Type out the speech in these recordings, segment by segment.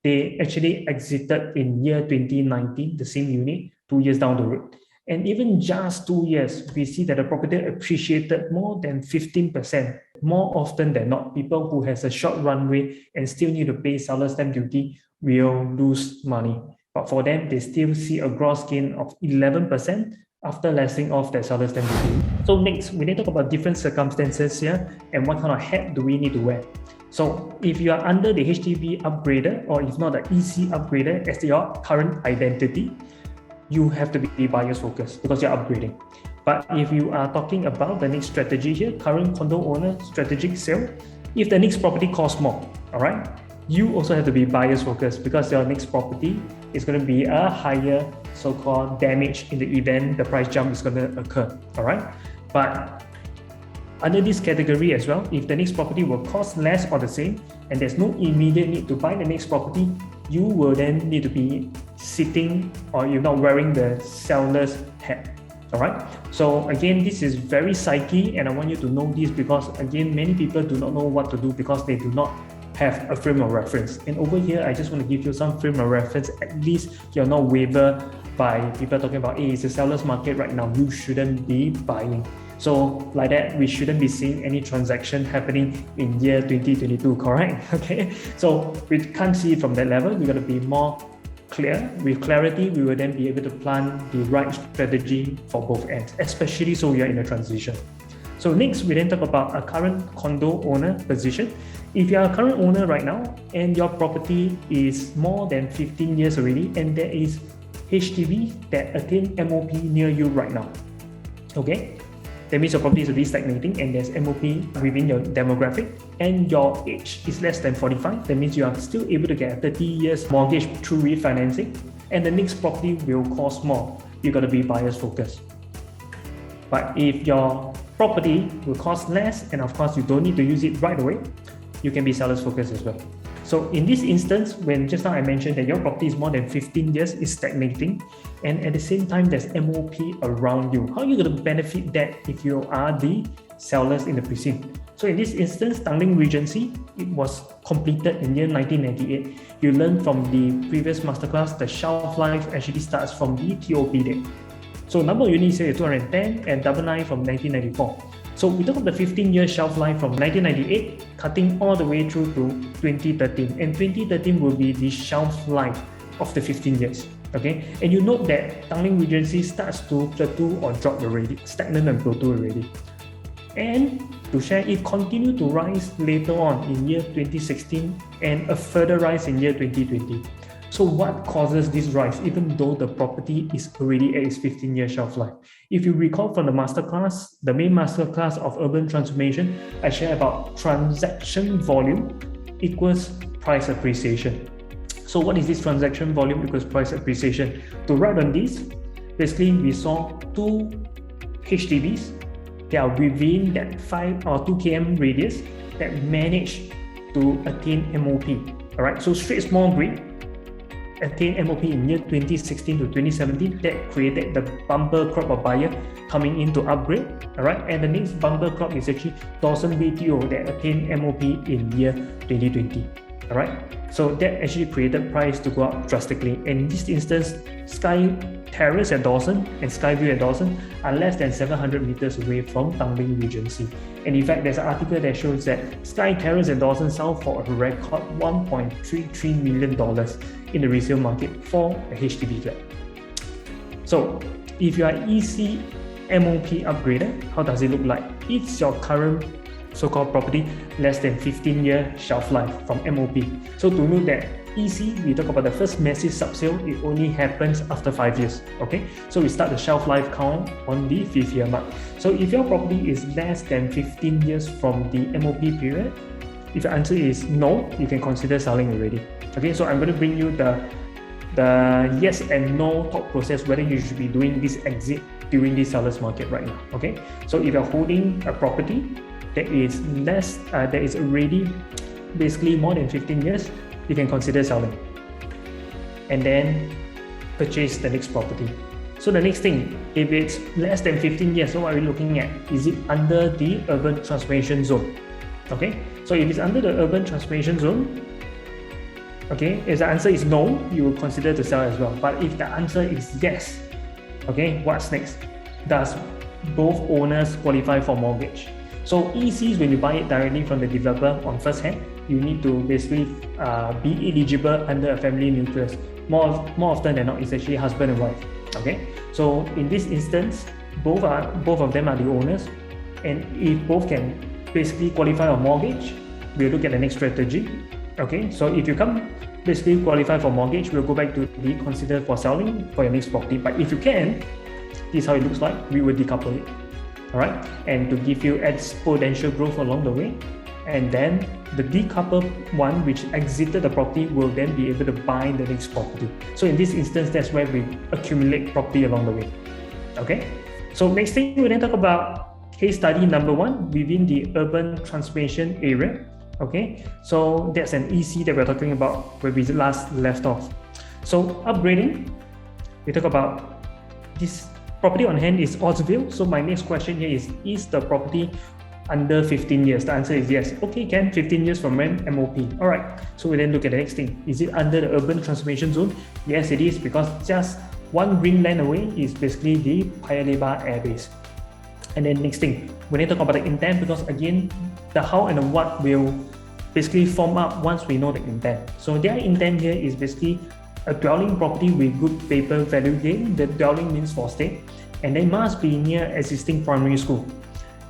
they actually exited in year 2019, the same unit, 2 years down the road. And even just 2 years, we see that the property appreciated more than 15%. More often than not, people who has a short runway and still need to pay seller stamp duty will lose money. But for them, they still see a gross gain of 11% after lessing off their seller stamp duty. So next, we need to talk about different circumstances here and what kind of hat do we need to wear. So if you are under the HDB Upgrader, or if not the EC Upgrader as your current identity, you have to be buyers focused because you're upgrading. But if you are talking about the next strategy here, current condo owner strategic sale, if the next property costs more, all right, you also have to be buyers focused because your next property is going to be a higher so-called damage in the event the price jump is going to occur, all right? But under this category as well, if the next property will cost less or the same, and there's no immediate need to buy the next property, you will then need to be sitting or you're not wearing the seller's hat. All right. So again, this is very psyche, and I want you to know this because again, many people do not know what to do because they do not have a frame of reference. And over here, I just want to give you some frame of reference. At least you're not wavered by people talking about, hey, it's a seller's market right now, you shouldn't be buying. So like that, we shouldn't be seeing any transaction happening in year 2022, correct? Okay, so we can't see it from that level. We're going to be more clear. With clarity, we will then be able to plan the right strategy for both ends, especially so we are in a transition. So next, we then talk about a current condo owner position. If you are a current owner right now and your property is more than 15 years already, and there is HDB that attain MOP near you right now, okay? That means your property is already stagnating and there's MOP within your demographic and your age is less than 45. That means you are still able to get a 30 years mortgage through refinancing, and the next property will cost more. You got to be buyers focused. But if your property will cost less, and of course you don't need to use it right away, you can be sellers focused as well. So in this instance, when just now I mentioned that your property is more than 15 years, is stagnating, and at the same time there's MOP around you, how are you going to benefit that if you are the sellers in the precinct? So in this instance, Tanglin Regency, it was completed in year 1998. You learned from the previous masterclass, the shelf life actually starts from the TOP date. So number of units here is 210 and 99 from 1994. So we talk about the 15-year shelf life from 1998, cutting all the way through to 2013. And 2013 will be the shelf life of the 15 years. Okay, and you note that Tanglin Regency starts to plateau or drop already, stagnant and plateau already. And to share, it continued to rise later on in year 2016 and a further rise in year 2020. So what causes this rise even though the property is already at its 15-year shelf life? If you recall from the masterclass, the main masterclass of urban transformation, I share about transaction volume equals price appreciation. So what is this transaction volume equals price appreciation? To write on this, basically we saw two HDBs that are within that 5 or 2 km radius that managed to attain MOP. All right, so straight small grid attained MOP in year 2016 to 2017. That created the bumper crop of buyer coming in to upgrade. All right, and the next bumper crop is actually Dawson BTO that attained MOP in year 2020. All right, so that actually created price to go up drastically. And in this instance, Sky Terrace at Dawson and Skyview at Dawson are less than 700 meters away from Tanglin Regency. And in fact, there's an article that shows that Sky Terrace at Dawson sold for a record $1.33 million in the resale market for a HDB flat. So if you are EC MOP upgrader, how does it look like? It's your current so-called property less than 15-year shelf life from MOP. So to note that EC, we talk about the first massive sub-sale, it only happens after 5 years. Okay, so we start the shelf life count on the 5th year mark. So if your property is less than 15 years from the MOP period, if your answer is no, you can consider selling already. Okay, so I'm going to bring you the yes and no thought process whether you should be doing this exit during the seller's market right now. Okay, so if you're holding a property that is that is already basically more than 15 years, you can consider selling and then purchase the next property. So the next thing, if it's less than 15 years, so what are we looking at? Is it under the urban transformation zone? Okay, so if it's under the urban transformation zone, Okay, if the answer is no, you will consider to sell as well. But if the answer is yes, okay, what's next? Does both owners qualify for mortgage? So ECs, when you buy it directly from the developer on first hand, you need to basically be eligible under a family nucleus. More often than not, it's actually husband and wife. Okay, so in this instance, both of them are the owners, and if both can basically qualify for mortgage, we'll look at the next strategy. Okay, so if you can't basically qualify for mortgage, we'll go back to be considered for selling for your next property. But if you can, this is how it looks like. We will decouple it. All right, and to give you exponential growth along the way, and then the decoupled one which exited the property will then be able to buy the next property. So in this instance, that's where we accumulate property along the way. Okay, so next thing we're going to talk about case study number 1 within the urban transformation area. Okay, so that's an EC that we're talking about where we last left off. So upgrading, we talk about this property on hand is Osville. So my next question here is the property under 15 years? The answer is yes. Okay, Ken, 15 years from when? MOP. All right, so we then look at the next thing. Is it under the urban transformation zone? Yes, it is, because just one green line away is basically the Paya Lebar Air Base. And then next thing, we need to talk about the intent, because again, the how and the what will basically form up once we know the intent. So their intent here is basically a dwelling property with good paper value gain. The dwelling means for stay, and they must be near existing primary school.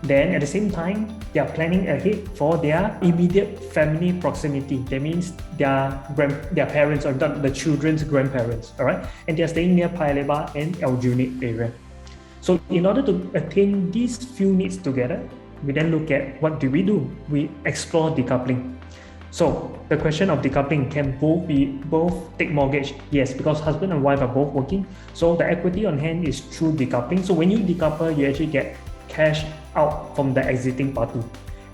Then at the same time, they are planning ahead for their immediate family proximity. That means their parents or the children's grandparents, all right? And they are staying near Paya Lebar and Aljunied area. So in order to attain these few needs together, we then look at what do? We explore decoupling. So the question of decoupling, can both take mortgage? Yes, because husband and wife are both working. So the equity on hand is through decoupling. So when you decouple, you actually get cash out from the exiting party,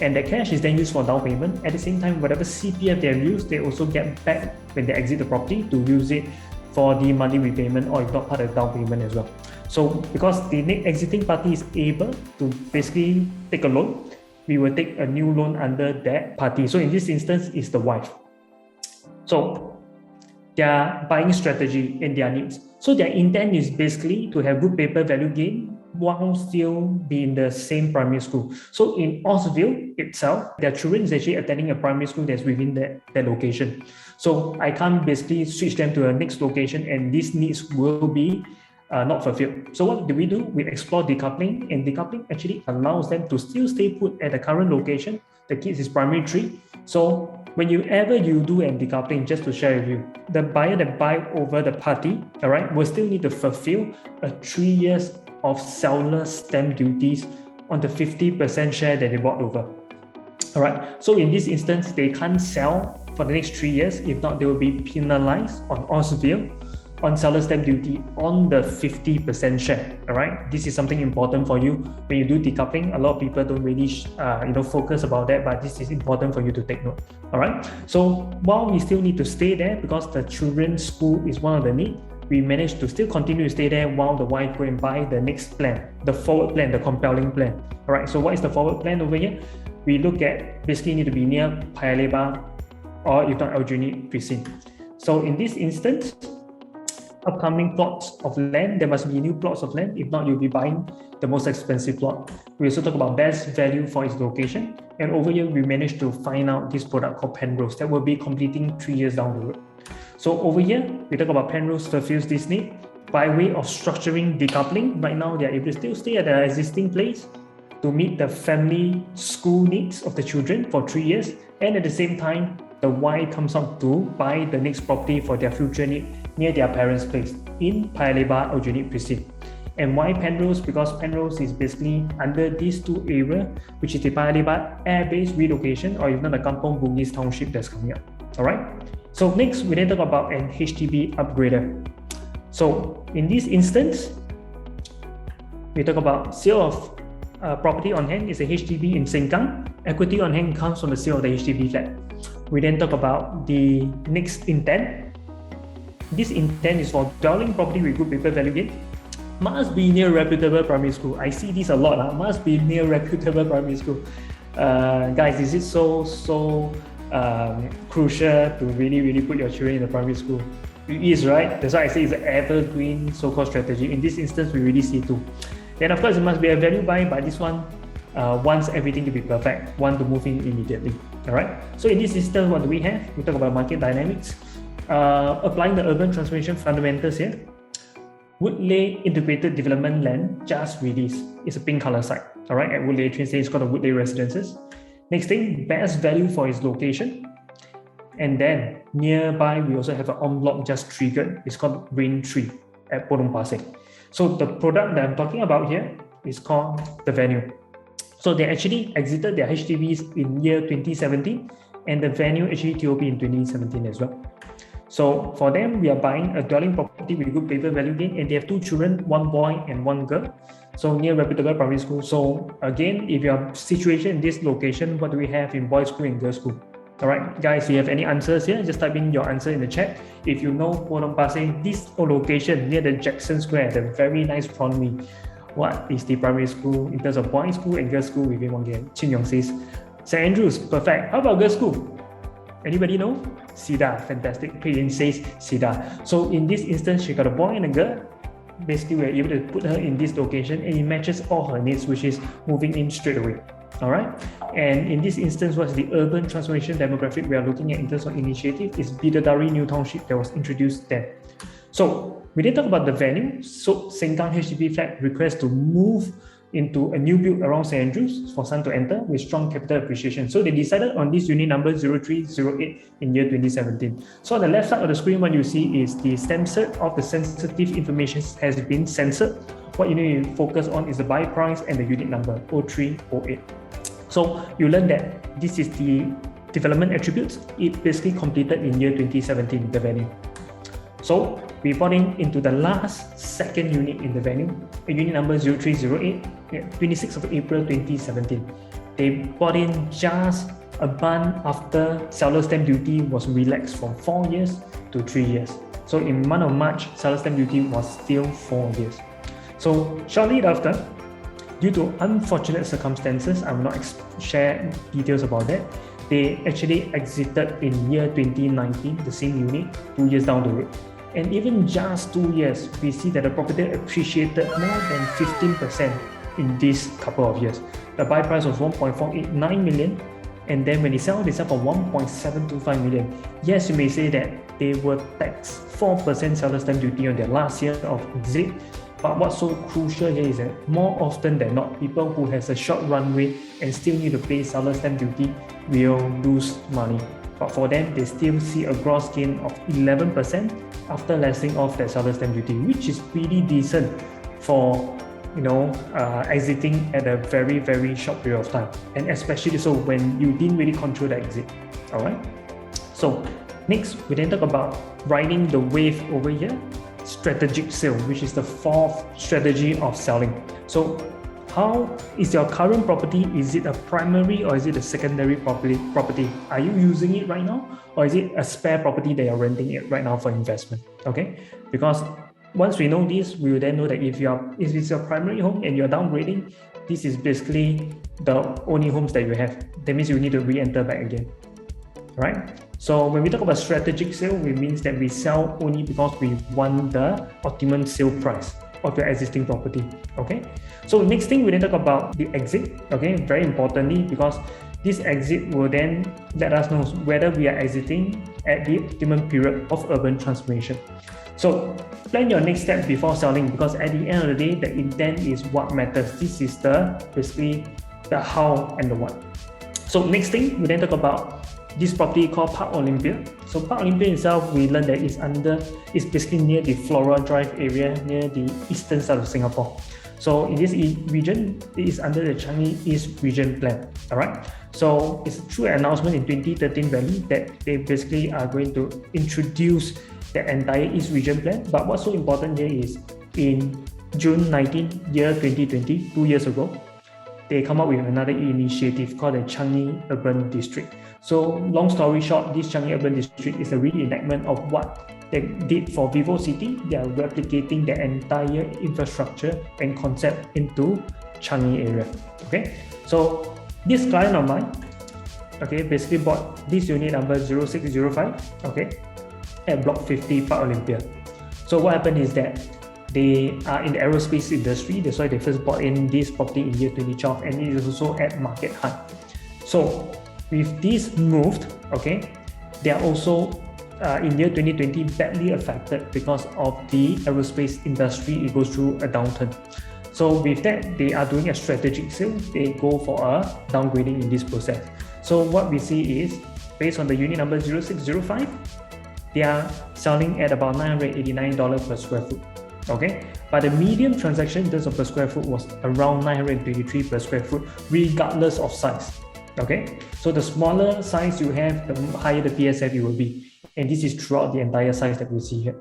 and the cash is then used for down payment. At the same time, whatever CPF they have used, they also get back when they exit the property to use it for the monthly repayment, or if not, part of the down payment as well. So because the exiting party is able to basically take a loan, we will take a new loan under that party. So in this instance, it's the wife. So their buying strategy and their needs. So their intent is basically to have good paper value gain while still be in the same primary school. So in Osville itself, their children is actually attending a primary school that's within that location. So I can't basically switch them to a next location, and these needs will be not fulfilled. So what do? We explore decoupling, and decoupling actually allows them to still stay put at the current location. The kids is primary 3. So whenever you do a decoupling, just to share with you, the buyer that buy over the party, all right, will still need to fulfill a 3 years of seller stamp duties on the 50% share that they bought over. All right, so in this instance, they can't sell for the next 3 years. If not, they will be penalized on Osville on seller stamp duty on the 50% share. All right, this is something important for you when you do decoupling. A lot of people don't really focus about that, but this is important for you to take note. All right, so while we still need to stay there because the children's school is one of the needs, we managed to still continue to stay there while the wife go and buy the next plan, the forward plan, the compelling plan. All right, so what is the forward plan over here? We look at basically need to be near Paya Lebar or if not Aljunied precinct. So in this instance, upcoming plots of land, there must be new plots of land. If not, you'll be buying the most expensive plot. We also talk about best value for its location. And over here, we managed to find out this product called Penrose that will be completing 3 years down the road. So over here, we talk about Penrose fulfills this need by way of structuring decoupling. Right now, they are able to still stay at their existing place to meet the family school needs of the children for 3 years. And at the same time, the wife comes out to buy the next property for their future need near their parents' place in Paya Lebar Aljunied precinct. And why Penrose? Because Penrose is basically under these two areas, which is the Paya Lebar Air Base relocation, or even the Kampong Bugis township that's coming up. All right. So next, we then talk about an HDB upgrader. So in this instance, we talk about sale of property on hand is a HDB in Sengkang. Equity on hand comes from the sale of the HDB flat. We then talk about the next intent. This intent is for dwelling property with good paper value gain. Must be near reputable primary school. I see this a lot. Must be near reputable primary school. Guys, is it so crucial to really put your children in the primary school. It is, right? That's why I say it's an evergreen so-called strategy. In this instance, we really see two. Then of course, it must be a value buy, but this one wants everything to be perfect, want to move in immediately. All right. So in this instance, what do we have? We talk about market dynamics, applying the urban transformation fundamentals here. Woodley Integrated Development Land just released. It's a pink color site. All right, at Woodley train station, it's called the Woodley Residences. Next thing, best value for its location. And then nearby, we also have an en bloc just triggered. It's called Rain Tree at Potong Pasir. So the product that I'm talking about here is called the venue. So they actually exited their HDBs in year 2017, and the venue actually TOP in 2017 as well. So for them, we are buying a dwelling property with good paper value gain, and they have two children, one boy and one girl. So near reputable primary school. So again, if you are situated in this location, what do we have in boys' school and girls' school? All right, guys, if you have any answers here, just type in your answer in the chat. If you know Potong Pasir, this location near the Jackson Square, the very nice Prawn, what is the primary school in terms of boys' school and girls' school within 1 game? Chin Yong says, St. Andrews, perfect. How about girls' school? Anybody know? Sida, fantastic. Pei says Sida. So in this instance, she got a boy and a girl. Basically, we're able to put her in this location, and it matches all her needs, which is moving in straight away. All right. And in this instance, what's the urban transformation demographic we are looking at in terms of initiative is Bidadari New Township that was introduced there. So we didn't talk about the venue. So Sengkang HDB flat request to move into a new build around St. Andrews for Sun to enter with strong capital appreciation. So they decided on this unit number 0308 in year 2017. So on the left side of the screen, what you see is the censored of the sensitive information has been censored. What you need to focus on is the buy price and the unit number 0308. So you learn that this is the development attributes. It basically completed in year 2017, the venue. So we bought into the last second unit in the venue, unit number 0308, 26th of April 2017. They bought in just a month after seller stamp duty was relaxed from 4 years to 3 years. So in month of March, seller stamp duty was still 4 years. So shortly after, due to unfortunate circumstances, I will not share details about that. They actually exited in year 2019, the same unit, 2 years down the road. And even just 2 years, we see that the property appreciated more than 15% in this couple of years. The buy price was 1.489 million, and then when they sell for 1.725 million. Yes, you may say that they were taxed 4% seller stamp duty on their last year of exit. But what's so crucial here is that more often than not, people who has a short runway and still need to pay seller stamp duty will lose money. But for them, they still see a gross gain of 11% after lessening off that seller stamp duty, which is pretty decent for exiting at a very short period of time, and especially so when you didn't really control the exit. All right. So next, we then talk about riding the wave over here. Strategic sale, which is the fourth strategy of selling. So how is your current property? Is it a primary or is it a secondary property? Are you using it right now, or is it a spare property that you're renting it right now for investment? Okay, because once we know this, we will then know that if it's your primary home and you're downgrading, this is basically the only homes that you have. That means you need to re-enter back again, right? So when we talk about strategic sale, it means that we sell only because we want the optimum sale price of your existing property. Okay. So next thing we then talk about the exit. Okay, very importantly, because this exit will then let us know whether we are exiting at the optimum period of urban transformation. So plan your next step before selling, because at the end of the day, the intent is what matters. This is basically the how and the what. So next thing we then talk about this property called Parc Olympia. So Parc Olympia itself, we learned that it's basically near the Flora Drive area, near the eastern side of Singapore. So in this region, it is under the Changi East Region Plan. All right. So it's through an announcement in 2013 value that they basically are going to introduce the entire East Region Plan. But what's so important here is in June 19, year 2020, 2 years ago, they come up with another initiative called the Changi Urban District. So long story short, this Changi Urban District is a reenactment of what they did for Vivo City. They are replicating the entire infrastructure and concept into Changi area. Okay, so this client of mine, okay, basically bought this unit number 0605, okay, at Block 50 Parc Olympia. So what happened is that they are in the aerospace industry. That's why they first bought in this property in year 2012, and it is also at market high. So with this moved, okay, they are also in year 2020 badly affected because of the aerospace industry. It goes through a downturn. So with that, they are doing a strategic sale. They go for a downgrading in this process. So what we see is, based on the unit number 0605, they are selling at about $989 per square foot. Okay, but the median transaction in terms of per square foot was around 923 per square foot, regardless of size. Okay, so the smaller size you have, the higher the PSF it will be, and this is throughout the entire size that we see here.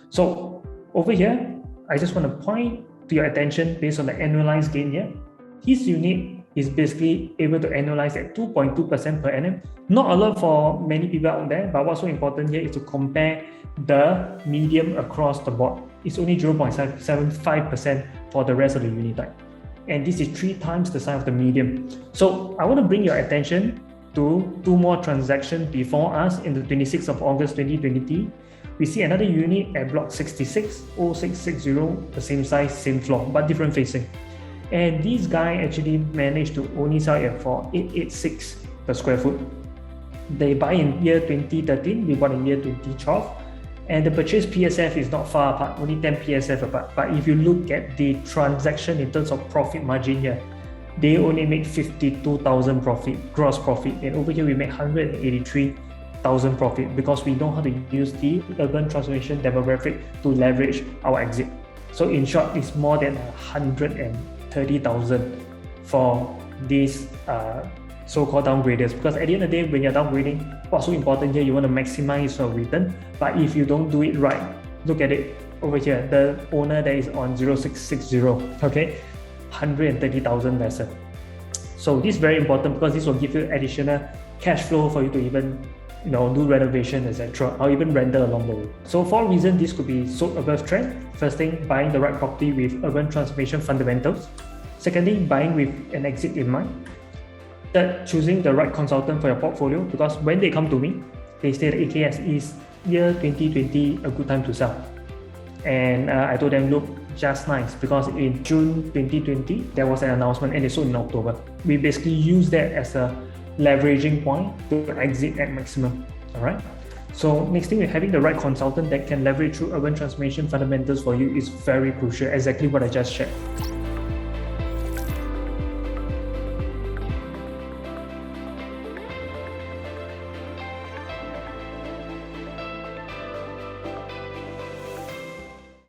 So over here, I just want to point to your attention based on the annualized gain here. This unit is basically able to annualize at 2.2% per annum. Not a lot for many people out there, but what's so important here is to compare the medium across the board. It's only 0.75% for the rest of the unit type. And this is 3 times the size of the medium. So I want to bring your attention to 2 more transactions before us in the 26th of August 2020. We see another unit at block 66, 0660, the same size, same floor, but different facing. And this guy actually managed to only sell it for 886 per square foot. They buy in year 2013, we bought in year 2012. And the purchase PSF is not far apart, only 10 PSF apart. But if you look at the transaction in terms of profit margin here, they only make 52,000 profit, gross profit. And over here, we make 183,000 profit because we know how to use the urban transformation demographic to leverage our exit. So in short, it's more than 130,000 for these so-called downgraders, because at the end of the day, when you're downgrading, what's so important here, you want to maximize your return. But if you don't do it right, look at it over here, the owner that is on 0660, okay, 130,000 lesser. So this is very important because this will give you additional cash flow for you to even do renovation, etc., or even render along the way. So 4 reasons this could be sold above trend. First thing, buying the right property with urban transformation fundamentals. Secondly, buying with an exit in mind. Third, choosing the right consultant for your portfolio, because when they come to me, they say that AKS is year 2020 a good time to sell. And I told them, look, just nice, because in June 2020, there was an announcement and they sold in October. We basically use that as a leveraging point to exit at maximum. All right. So next thing, having the right consultant that can leverage through urban transformation fundamentals for you is very crucial, exactly what I just shared.